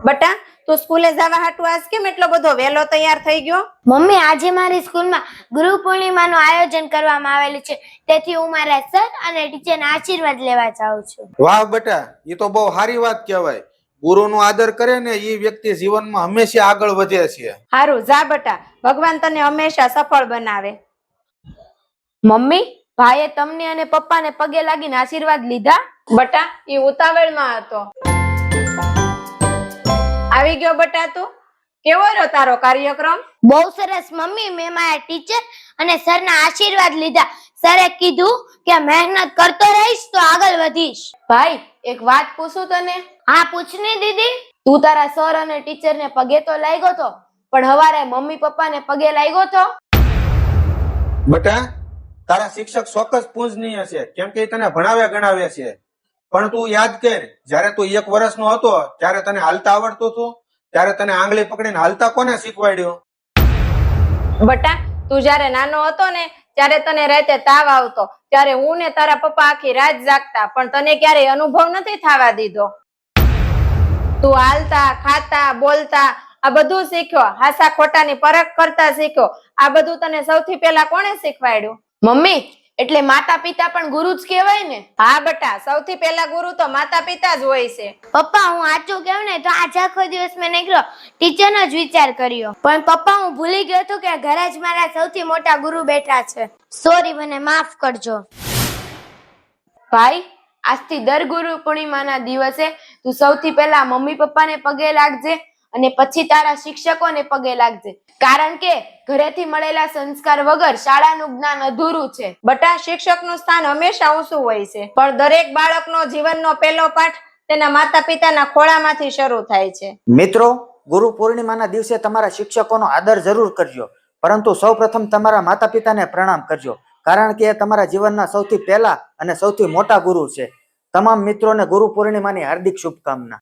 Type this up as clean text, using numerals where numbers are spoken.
બટા તું સ્કૂલે જવા હાટુ આજ કેમ એટલો બધો વેલો તૈયાર થઈ ગયો? મમ્મી, આજે મારી સ્કૂલમાં ગુરુ પૂર્ણિમાનું આયોજન કરવામાં આવેલું છે, તેથી હું મારા સર અને ટીચરના આશીર્વાદ લેવા જાઉં છું. વાહ બેટા, એ તો બહુ સારી વાત કહેવાય. ગુરુનો આદર કરે ને એ વ્યક્તિ જીવનમાં હંમેશા આગળ વધે છે. હારું જા બટા, ભગવાન તને હંમેશા સફળ બનાવે. મમ્મી, ભાઈએ તમને અને પપ્પાને પગે લાગીને આશીર્વાદ લીધા? બટા એ ઉતાવળમાં હતો. આવી ગયો બટા તું? કેવો રહ્યો તારો કાર્યક્રમ? બહુ સરસ મમ્મી. મેં મારા ટીચર અને સરના આશીર્વાદ લીધા. સરે કીધું કે મહેનત કરતો રહીશ તો આગળ વધીશ. ભાઈ, એક વાત પૂછું તને? હા, પૂછની દીદી. તું તારા સર અને ટીચરને પગે તો લાગ્યો તો, પણ હવારે મમ્મી પપ્પાને પગે લાગ્યો તો? બેટા, તારા શિક્ષક ચોક્કસ પૂજનીય છે, કેમ કે તને ભણાવે ગણાવે છે. પણ તું યાદ કર, જયારે તું 1 વર્ષનો હતો ત્યારે તને હાલતા આવડતું હતું? ત્યારે તને આંગળી પકડીને હાલતા કોને શીખવાડ્યું? બટા તું જયારે નાનો હતો ને ત્યારે તને રાતે તાવ આવતો, ત્યારે હું ને તારા પપ્પા આખી રાત જાગતા, પણ તને ક્યારેય અનુભવ નથી થવા દીધો. તું હાલતા, ખાતા, બોલતા આ બધું શીખ્યો, હાસા ખોટાની પરખ કરતા શીખ્યો. આ બધું તને સૌથી પહેલા કોણે શીખવાડ્યું? મમ્મી, એટલે માતા પિતા પણ ગુરુ જ કહેવાય ને? હા બટા, સૌથી પહેલા ગુરુ તો માતા પિતા જ હોય છે. પપ્પા, હું સાચું કહું ને તો આજ આખો દિવસ મેં નીકળ્યો ટીચરનો જ વિચાર કર્યો. પણ પપ્પા, હું ભૂલી ગયો હતો કે ઘરે જ મારા સૌથી મોટા ગુરુ બેઠા છે. સોરી, મને માફ કરજો. ભાઈ, આજથી દર ગુરુ પૂર્ણિમાના દિવસે તું સૌથી પહેલા મમ્મી પપ્પાને પગે લાગજે અને પછી તારા શિક્ષકોને પગે લાગજે, કારણ કે ઘરેથી મળેલા સંસ્કાર વગર શાળાનું જ્ઞાન અધૂરું છે. બટા, શિક્ષકનું સ્થાન હંમેશા ઊંચું હોય છે, પણ દરેક બાળકનો જીવનનો પહેલો પાઠ તેના માતા પિતાના ખોળામાંથી શરૂ થાય છે. મિત્રો, ગુરુ પૂર્ણિમાના દિવસે તમારા શિક્ષકોનો આદર જરૂર કરજો, પરંતુ સૌપ્રથમ તમારા માતા પિતાને પ્રણામ કરજો, કારણ કે એ તમારા જીવનના સૌથી પહેલા અને સૌથી મોટા ગુરુ છે. તમામ મિત્રોને ગુરુ પૂર્ણિમાની હાર્દિક શુભકામના.